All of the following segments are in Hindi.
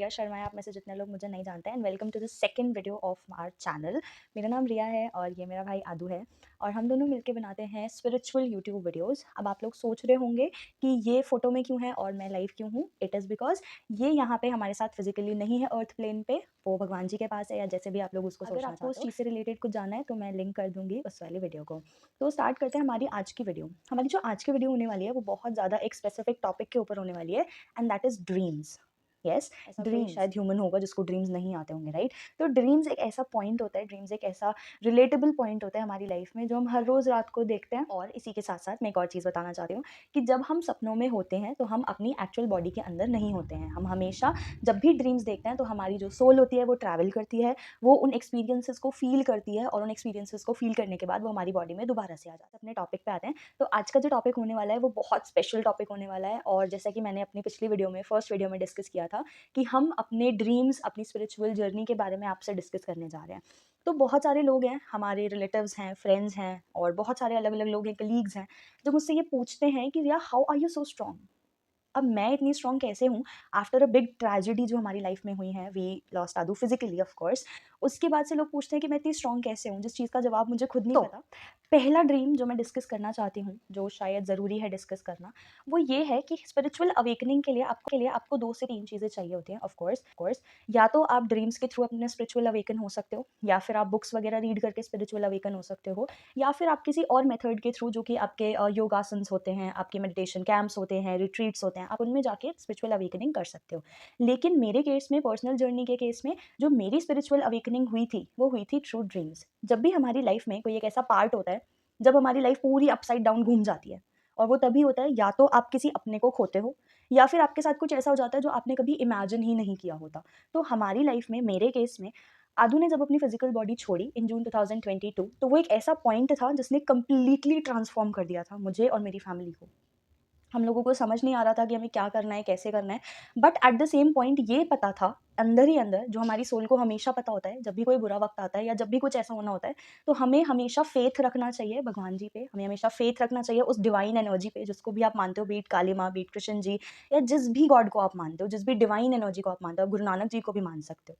रिया शर्मा है, आप में से जितने लोग मुझे नहीं जानते हैं, and welcome to the second video of our channel. मेरा नाम रिया है और ये मेरा भाई आदू है और हम दोनों मिलके बनाते हैं स्पिरिचुअल यूट्यूब वीडियोस। अब आप लोग सोच रहे होंगे कि ये फ़ोटो में क्यों है और मैं लाइव क्यों हूँ। इट इज़ बिकॉज ये यहाँ पे हमारे साथ फिजिकली नहीं है अर्थ प्लेन पे, वो भगवान जी के पास है या जैसे भी आप लोग उसको सोचना चाहते हो। उस चीज़ से रिलेटेड कुछ जानना है तो मैं लिंक कर दूँगी उस वाली वीडियो को। तो स्टार्ट करते हैं हमारी आज की वीडियो। हमारी जो आज की वीडियो होने वाली है वो बहुत ज़्यादा एक स्पेसिफिक टॉपिक के ऊपर होने वाली है, and that is dreams. Yes, ऐसा कोई शायद ह्यूमन होगा जिसको ड्रीम्स नहीं आते होंगे, राइट? तो ड्रीम्स एक ऐसा पॉइंट होता है, ड्रीम्स एक ऐसा रिलेटेबल पॉइंट होता है हमारी लाइफ में जो हम हर रोज़ रात को देखते हैं। और इसी के साथ साथ मैं एक और चीज़ बताना चाहती हूँ कि जब हम सपनों में होते हैं तो हम अपनी एक्चुअल बॉडी के अंदर नहीं होते हैं। हम हमेशा जब भी ड्रीम्स देखते हैं तो हमारी जो सोल होती है वो ट्रैवल करती है, वो उन एक्सपीरियंसेस को फील करती है और उन एक्सपीरियंसेस को फील करने के बाद वो हमारी बॉडी में दोबारा से आ जाता है। अपने टॉपिक पे आते हैं। तो आज का जो टॉपिक होने वाला है वो बहुत स्पेशल टॉपिक होने वाला है, और जैसा कि मैंने अपनी पिछली वीडियो में फर्स्ट वीडियो में डिस्कस किया था कि हम अपने ड्रीम्स, अपनी स्पिरिचुअल जर्नी के बारे में आपसे डिस्कस करने जा रहे हैं। तो बहुत सारे लोग हैं, हमारे रिलेटिव्स हैं, फ्रेंड्स हैं और बहुत सारे अलग अलग लोग हैं, कलीग्स हैं, जो मुझसे ये पूछते हैं कि Riya, how are you so strong? अब मैं इतनी स्ट्रॉन्ग कैसे हूँ आफ्टर अ बिग ट्रेजेडी जो हमारी लाइफ में हुई है। We lost Aadu physically of course. उसके बाद से लोग पूछते हैं कि मैं इतनी स्ट्रॉन्ग कैसे हूँ, जिस चीज़ का जवाब मुझे खुद नहीं पता। पहला ड्रीम जो मैं डिस्कस करना चाहती हूँ, जो शायद ज़रूरी है डिस्कस करना, वो ये है कि स्पिरिचुअल अवेकनिंग के लिए आपको 2 से 3 चीज़ें चाहिए होती हैं। ऑफ कोर्स या तो आप ड्रीम्स के थ्रू अपने स्पिरिचुअल अवेकन हो सकते हो, या फिर आप बुक्स वगैरह रीड करके स्पिरिचुअल अवेकन हो सकते हो, या फिर आप किसी और मेथड के थ्रू, जो कि आपके योगासन्स होते हैं, आपके मेडिटेशन कैंप्स होते हैं, रिट्रीट्स होते हैं, आप उनमें जाके स्पिरिचुअल अवेकनिंग कर सकते हो। लेकिन मेरे केस में, पर्सनल जर्नी के केस में, जो मेरी स्पिरिचुअल अवेकनिंग हुई थी वो हुई थी थ्रू ड्रीम्स। जब भी हमारी लाइफ में कोई एक ऐसा पार्ट होता है जब हमारी लाइफ पूरी अपसाइड डाउन घूम जाती है, और वो तभी होता है या तो आप किसी अपने को खोते हो, या फिर आपके साथ कुछ ऐसा हो जाता है जो आपने कभी इमेजिन ही नहीं किया होता। तो हमारी लाइफ में, मेरे केस में, आदू ने जब अपनी फिजिकल बॉडी छोड़ी इन जून 2022, तो वो एक ऐसा पॉइंट था जिसने कंप्लीटली ट्रांसफॉर्म कर दिया था मुझे और मेरी फैमिली को। हम लोगों को समझ नहीं आ रहा था कि हमें क्या करना है, कैसे करना है, but at the same point ये पता था अंदर ही अंदर, जो हमारी सोल को हमेशा पता होता है, जब भी कोई बुरा वक्त आता है या जब भी कुछ ऐसा होना होता है, तो हमें हमेशा फेथ रखना चाहिए भगवान जी पे, हमें हमेशा फेथ रखना चाहिए उस डिवाइन एनर्जी पे, जिसको भी आप मानते हो, बीट काली माँ, बीट कृष्ण जी, या जिस भी गॉड को आप मानते हो, जिस भी डिवाइन एनर्जी को आप मानते हो, गुरु नानक जी को भी मान सकते हो।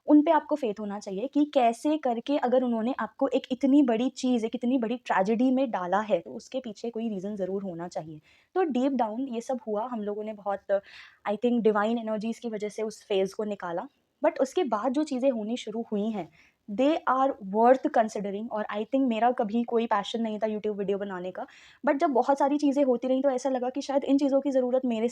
उन पे आपको फ़ेथ होना चाहिए कि कैसे करके अगर उन्होंने आपको एक इतनी बड़ी चीज़, एक इतनी बड़ी ट्रेजेडी में डाला है, तो उसके पीछे कोई रीज़न ज़रूर होना चाहिए। तो डीप डाउन ये सब हुआ, हम लोगों ने बहुत आई थिंक डिवाइन एनर्जीज़ की वजह से उस फ़ेज़ को निकाला। बट उसके बाद जो चीज़ें होनी शुरू हुई हैं, दे आर वर्थ कंसिडरिंग। और आई थिंक मेरा कभी कोई पैशन नहीं था यूट्यूब वीडियो बनाने का, बट जब बहुत सारी चीज़ें होती रहीं तो ऐसा लगा कि शायद इन चीज़ों की ज़रूरत मेरे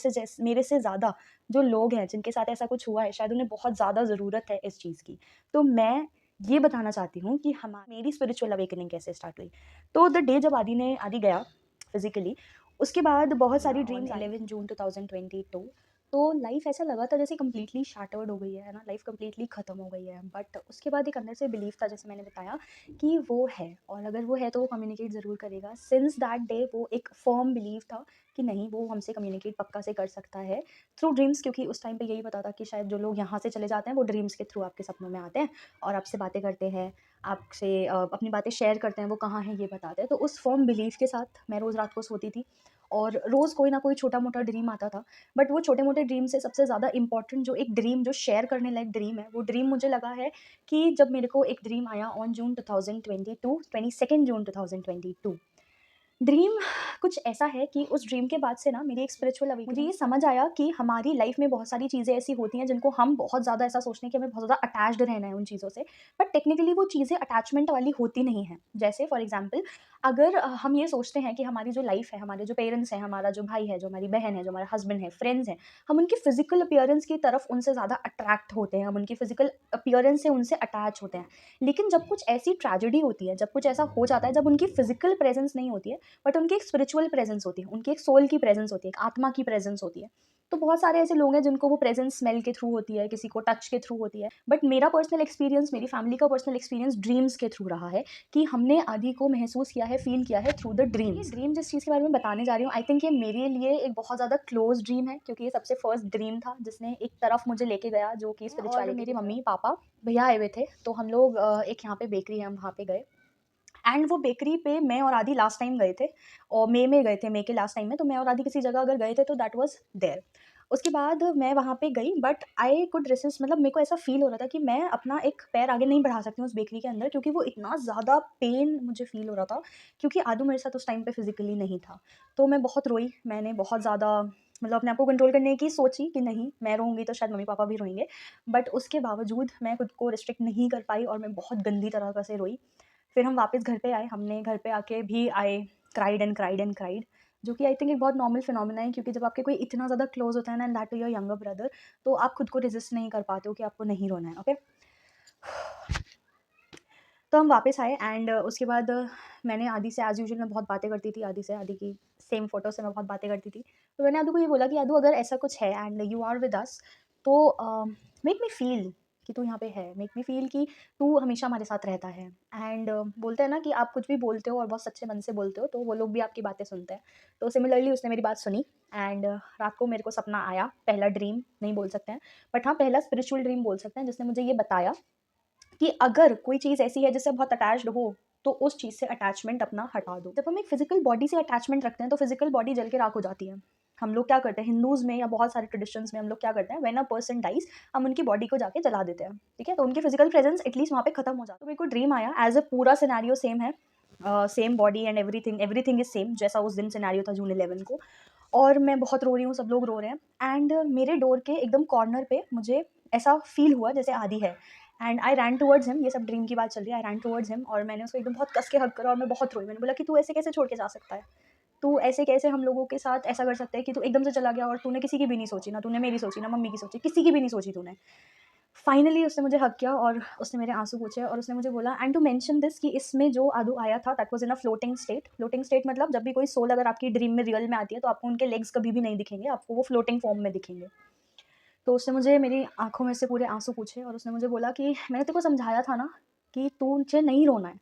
से ज़्यादा जो लोग हैं जिनके साथ ऐसा कुछ हुआ है, शायद उन्हें बहुत ज़्यादा ज़रूरत है इस चीज़ की। तो मैं ये बताना चाहती हूँ कि मेरी स्पिरिचुअल अवेकनिंग कैसे स्टार्ट हुई। तो द डे जब आदि गया फिज़िकली, उसके बाद बहुत सारी ड्रीम्स 11 जून 2022, तो लाइफ़ ऐसा लगा था जैसे कंप्लीटली शैटर्ड हो गई है ना, लाइफ़ कंप्लीटली ख़त्म हो गई है। बट उसके बाद एक अंदर से बिलीव था, जैसे मैंने बताया, कि वो है, और अगर वो है तो वो कम्युनिकेट ज़रूर करेगा। सिंस दैट डे वो एक फ़र्म बिलीव था कि नहीं, वो हमसे कम्युनिकेट पक्का से कर सकता है थ्रू ड्रीम्स, क्योंकि उस टाइम पे यही पता था कि शायद जो लोग यहाँ से चले जाते हैं वो ड्रीम्स के थ्रू आपके सपनों में आते हैं और आपसे बातें करते हैं, आपसे अपनी बातें शेयर करते हैं, वो कहाँ हैं ये बताते हैं। तो उस फर्म बिलीफ के साथ मैं रोज़ रात को सोती थी और रोज़ कोई ना कोई छोटा-मोटा ड्रीम आता था। बट वो छोटे-मोटे ड्रीम से सबसे ज़्यादा इम्पोर्टेंट जो एक ड्रीम, जो शेयर करने लायक ड्रीम है, वो ड्रीम मुझे लगा है कि जब मेरे को एक ड्रीम आया ऑन जून 2022, 22 जून 2022। ड्रीम कुछ ऐसा है कि उस ड्रीम के बाद से ना मेरी एक स्पिरिचुअल अवेकनिंग, मुझे ये समझ आया कि हमारी लाइफ में बहुत सारी चीज़ें ऐसी होती हैं जिनको हम बहुत ज़्यादा ऐसा सोचते हैं कि हमें बहुत ज़्यादा अटैच्ड रहना है उन चीज़ों से, बट टेक्निकली वो चीज़ें अटैचमेंट वाली होती नहीं हैं। जैसे फॉर एग्जांपल, अगर हम ये सोचते हैं कि हमारी जो लाइफ है, हमारे जो पेरेंट्स हैं, हमारा जो भाई है, जो हमारी बहन है, जो हमारा हस्बैंड है, फ्रेंड्स हैं, हम उनकी फिजिकल अपीयरेंस की तरफ उनसे ज़्यादा अट्रैक्ट होते हैं, हम उनकी फिजिकल अपीयरेंस से उनसे अटैच होते हैं। लेकिन जब कुछ ऐसी ट्रेजेडी होती है, जब कुछ ऐसा हो जाता है, जब उनकी फिजिकल प्रेजेंस नहीं होती है, बट उनकी एक स्पिरिचुअल प्रेजेंस होती है, उनकी एक सोल की प्रेजेंस होती है, एक आत्मा की प्रेजेंस होती है। तो बहुत सारे ऐसे लोग हैं जिनको वो प्रेजेंस स्मेल के थ्रू होती है, किसी को टच के थ्रू होती है, बट मेरा पर्सनल एक्सपीरियंस, मेरी फैमिली का पर्सनल एक्सपीरियंस ड्रीम्स के थ्रू रहा है कि हमने आदि को महसूस किया है, फील किया है थ्रू द ड्रीम्स। ड्रीम जिस चीज़ के बारे में बताने जा रही हूँ, आई थिंक ये मेरे लिए एक बहुत ज़्यादा क्लोज ड्रीम है, क्योंकि ये सबसे फर्स्ट ड्रीम था जिसने एक तरफ मुझे लेके गया, जो कि स्पिरिचुअलिटी। मेरी मम्मी पापा भैया आए हुए थे, तो हम लोग एक यहाँ पे बेकरी है, हम वहाँ पे गए, एंड वो बेकरी पे मैं और आदि लास्ट टाइम गए थे, और मई में गए थे, मई के लास्ट टाइम में। तो मैं और आदि किसी जगह अगर गए थे तो दैट वाज देयर। उसके बाद मैं वहाँ पे गई, बट आई कुड रेसिस्ट, मतलब मेरे को ऐसा फ़ील हो रहा था कि मैं अपना एक पैर आगे नहीं बढ़ा सकती हूँ उस बेकरी के अंदर, क्योंकि वो इतना ज़्यादा पेन मुझे फ़ील हो रहा था, क्योंकि आदू मेरे साथ उस टाइम पे फ़िज़िकली नहीं था। तो मैं बहुत रोई, मैंने बहुत ज़्यादा मतलब अपने आप को कंट्रोल करने की सोची कि नहीं, मैं रोऊँगी तो शायद मम्मी-पापा भी रोएँगे। बट उसके बावजूद मैं खुद को रिस्ट्रिक्ट नहीं कर पाई और मैं बहुत गंदी तरीक़े से रोई। फिर हम वापस घर पे आए, हमने घर पे आके भी I cried and cried and cried, जो कि आई थिंक एक बहुत नॉर्मल फिनोमेना है, क्योंकि जब आपके कोई इतना ज़्यादा क्लोज़ होता है ना, and that to your younger brother, तो आप खुद को रेज़िस्ट नहीं कर पाते हो कि आपको नहीं रोना है, ओके? तो हम वापस आए, एंड उसके बाद मैंने आदि से एज़ यूजुअल मैं बहुत बातें करती थी आदि से, आदि की सेम फ़ोटो से मैं बहुत बातें करती थी। तो मैंने आदू को ये बोला कि आदू, अगर ऐसा कुछ है and you are with us, तो मेक मी फ़ील कि तू यहाँ पे है, मेक मी फ़ील कि तू हमेशा हमारे साथ रहता है। एंड बोलते हैं ना कि आप कुछ भी बोलते हो और बहुत सच्चे मन से बोलते हो, तो वो लोग भी आपकी बातें सुनते हैं। तो सिमिलरली उसने मेरी बात सुनी, एंड रात को मेरे को सपना आया, पहला ड्रीम नहीं बोल सकते हैं, बट हाँ, पहला स्पिरिचुअल ड्रीम बोल सकते हैं, जिसने मुझे ये बताया कि अगर कोई चीज़ ऐसी है जिससे बहुत अटैच्ड हो, तो उस चीज़ से अटैचमेंट अपना हटा दो। जब हम एक फिज़िकल बॉडी से अटैचमेंट रखते हैं, तो फिज़िकल बॉडी जल के राख हो जाती है। हम लोग क्या करते हैं हिंदूज़ में या बहुत सारे ट्रेडिशंस में, हम लोग क्या करते हैं, व्हेन अ पर्सन डाइज़, हम उनकी बॉडी को जाके जला देते हैं, ठीक है? तो उनकी फिज़िकल प्रेज़ेंस एटलीस्ट वहाँ पे खत्म हो जाता है। तो मेरे को ड्रीम आया, एज़ अ पूरा सिनेरियो सेम है, same body and everything, everything is same, जैसा उस दिन सिनेरियो था जून 11 को। और मैं बहुत रो रही हूँ, सब लोग रो रहे हैं, एंड मेरे डोर के एकदम कॉर्नर पे मुझे ऐसा फ़ील हुआ जैसे आदि है, and I ran towards him. ये सब ड्रीम की बात चल रही है, आई रैन टुवर्ड्स हिम, और मैंने उसको एकदम बहुत कस के हग करा और मैं बहुत रोई। मैंने बोला कि तू ऐसे कैसे छोड़ के जा सकता है? तू ऐसे कैसे हम लोगों के साथ ऐसा कर सकता है कि तू एकदम से चला गया और तूने किसी की भी नहीं सोची, ना तूने मेरी सोची, ना मम्मी की सोची, किसी की भी नहीं सोची तूने। फाइनली उसने मुझे हग किया और उसने मेरे आँसू पोंछे और उसने मुझे बोला, एंड टू मेंशन दिस, कि इसमें जो आदू आया था that was in a floating state. Floating state मतलब जब भी कोई सोल अगर आपकी ड्रीम में रियल में आती है, तो आपको उनके लेग्स कभी भी नहीं दिखेंगे, आपको वो फ्लोटिंग फॉर्म में दिखेंगे। तो उसने मुझे मेरी आँखों में से पूरे आँसू पूछे और उसने मुझे बोला कि मैंने तेरे को समझाया था ना कि तुझे नहीं रोना है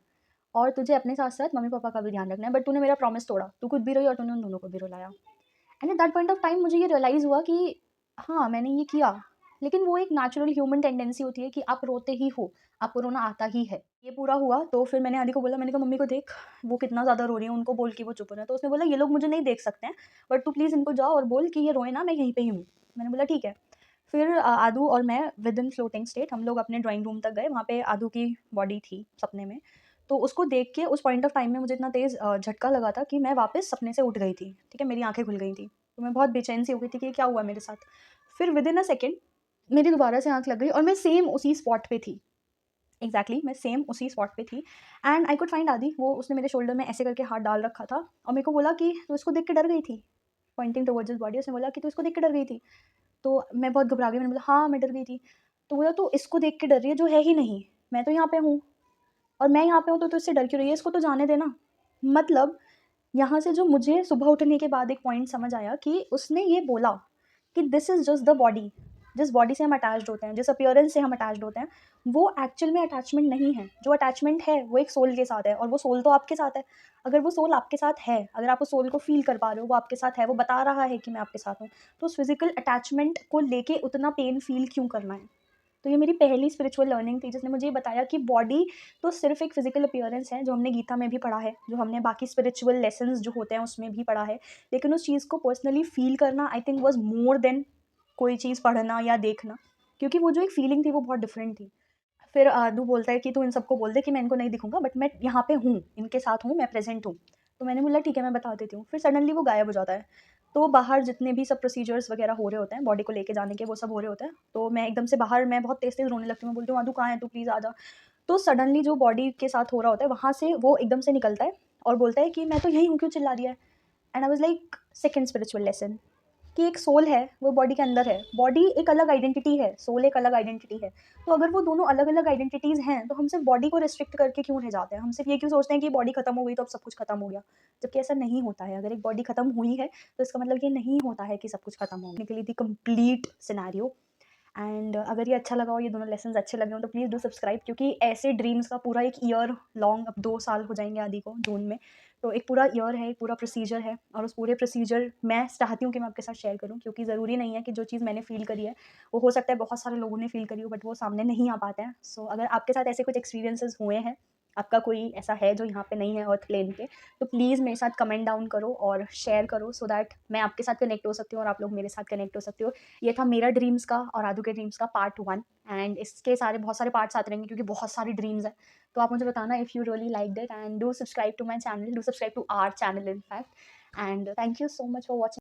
और तुझे अपने साथ-साथ मम्मी-पापा का भी ध्यान रखना है, बट तूने मेरा प्रॉमिस तोड़ा। तू खुद भी रोई और तूने उन दोनों को भी रुलाया। And at that point of time मुझे ये रियलाइज़ हुआ कि हाँ, मैंने ये किया, लेकिन वो एक नेचुरल ह्यूमन टेंडेंसी होती है कि आप रोते ही हो, आपको रोना आता ही है। ये पूरा हुआ तो फिर मैंने आदि को बोला, मैंने कहा, "मम्मी को देख, वो कितना ज़्यादा रो रही है, उनको बोल कि वो चुप हो जाएँ।" तो उसने बोला, "ये लोग मुझे नहीं देख सकते हैं, बट तू प्लीज़ इनको जाओ और बोल कि ये रोएँ ना, मैं यहीं पे ही हूँ।" मैंने बोला, "ठीक है।" फिर आदू और मैं विदिन फ्लोटिंग स्टेट हम लोग अपने ड्राइंग रूम तक गए, वहाँ पे आदू की बॉडी थी सपने में। तो उसको देख के उस पॉइंट ऑफ टाइम में मुझे इतना तेज़ झटका लगा था कि मैं वापस सपने से उठ गई थी, ठीक है? मेरी आँखें खुल गई थी। तो मैं बहुत बेचैन सी हो गई थी कि ये क्या हुआ मेरे साथ? फिर विदिन अ सेकंड मेरी दोबारा से आँख लग गई और मैं सेम उसी स्पॉट पे थी। एग्ज़ैक्टली मैं सेम उसी स्पॉट पे थी, एंड आई कुड फाइंड आदि। वो उसने मेरे शोल्डर में ऐसे करके हाथ डाल रखा था और मेरे को बोला कि, "तू इसको देख के डर गई थी?" पॉइंटिंग टुवर्ड्स हिज़ बॉडी, उसने बोला कि, "तू इसको देख के डर गई थी?" तो मैं बहुत घबरा गई, मैंने बोला, "हाँ, मैं डर गई थी।" तो बोला, "तू इसको देख के डर रही है जो है ही नहीं, मैं तो यहाँ पे हूँ और मैं यहाँ पे हूँ तो तू इससे डर क्यों रही है? इसको तो जाने दे ना।" मतलब यहाँ से जो मुझे सुबह उठने के बाद एक पॉइंट समझ आया कि उसने ये बोला कि this is just the body, जिस बॉडी से हम अटैच्ड होते हैं, जिस अपीयरेंस से हम अटैच्ड होते हैं, वो एक्चुअल में अटैचमेंट नहीं है। जो अटैचमेंट है, वो एक सोल के साथ है और वो सोल तो आपके साथ है। अगर वो सोल आपके साथ है, अगर आप उस सोल को फ़ील कर पा रहे हो, वो आपके साथ है, वो बता रहा है कि मैं आपके साथ हूँ, तो उस फिज़िकल अटैचमेंट को लेके उतना पेन फ़ील क्यों करना है? तो ये मेरी पहली स्पिरिचुअल लर्निंग थी, जिसने मुझे ये बताया कि बॉडी तो सिर्फ़ एक फ़िज़िकल अपीयरेंस है, जो हमने गीता में भी पढ़ा है, जो हमने बाकी स्पिरिचुअल लेसन्स जो होते हैं उसमें भी पढ़ा है। लेकिन उस चीज़ को पर्सनली फ़ील करना I think was more than कोई चीज़ पढ़ना या देखना, क्योंकि वो जो एक फ़ीलिंग थी वो बहुत डिफरेंट थी। फिर आदू बोलता है कि तू इन सबको बोल दे कि मैं इनको नहीं दिखूँगा, बट मैं यहाँ पे हूँ, इनके साथ हूँ, मैं प्रेज़ेंट हूँ। तो मैंने बोला ठीक है, मैं बता देती हूँ। फिर सडनली वो गायब हो जाता है। तो बाहर जितने भी सब प्रोसीजर्स वगैरह हो रहे होते हैं, बॉडी को लेके जाने के, वो सब हो रहे होते हैं। तो मैं एकदम से बाहर मैं बहुत तेज़-तेज़ रोने लगती हूँ, मैं बोलती हूँ, "आदू कहाँ है? तू प्लीज़ आ जा।" तो सडनली जो बॉडी के साथ हो रहा होता है, वहाँ से वो एकदम से निकलता है और बोलता है कि मैं तो यहीं हूँ, क्यों चिल्ला रही है? And I was like second spiritual lesson, कि एक सोल है, वो बॉडी के अंदर है। बॉडी एक अलग आइडेंटिटी है, सोल एक अलग आइडेंटिटी है। तो अगर वो दोनों अलग-अलग आइडेंटिटीज़ हैं, तो हम सिर्फ़ बॉडी को रिस्ट्रिक्ट करके क्यों रह जाते हैं? हम सिर्फ़ ये क्यों सोचते हैं कि बॉडी खत्म हो गई तो अब सब कुछ खत्म हो गया? जबकि ऐसा नहीं होता है। अगर एक बॉडी खत्म हुई है, तो इसका मतलब ये नहीं होता है कि सब कुछ खत्म हो गया। के लिए दी कंप्लीट सिनेरियो। एंड अगर ये अच्छा लगा हो, ये दोनों लेसन्स अच्छे लगे हों, तो प्लीज़ डू सब्सक्राइब, क्योंकि ऐसे ड्रीम्स का पूरा एक ईयर लॉन्ग, अब 2 साल हो जाएँगे आदि को जून में। तो एक पूरा ईयर है, एक पूरा प्रोसीजर है और उस पूरे प्रोसीजर मैं चाहती हूँ कि मैं आपके साथ शेयर करूँ, क्योंकि ज़रूरी नहीं है कि जो चीज़ मैंने फ़ील करी है, वो हो सकता है बहुत सारे लोगों ने फ़ील करी हो, बट वो सामने नहीं आ पाते हैं। सो अगर आपके साथ ऐसे कुछ एक्सपीरियंसेस हुए हैं, आपका कोई ऐसा है जो यहाँ पे नहीं है अर्थ प्लेन पे, तो प्लीज़ मेरे साथ कमेंट डाउन करो और शेयर करो सो दैट मैं आपके साथ कनेक्ट हो सकती हूँ और आप लोग मेरे साथ कनेक्ट हो सकते हो। ये था मेरा ड्रीम्स का और आदू के ड्रीम्स का पार्ट 1 एंड इसके बहुत सारे पार्ट्स आते रहेंगे क्योंकि बहुत सारी ड्रीम्स हैं। तो आप मुझे बताना if you really liked it and do subscribe to my channel, do subscribe to our channel in fact and thank you so much for watching.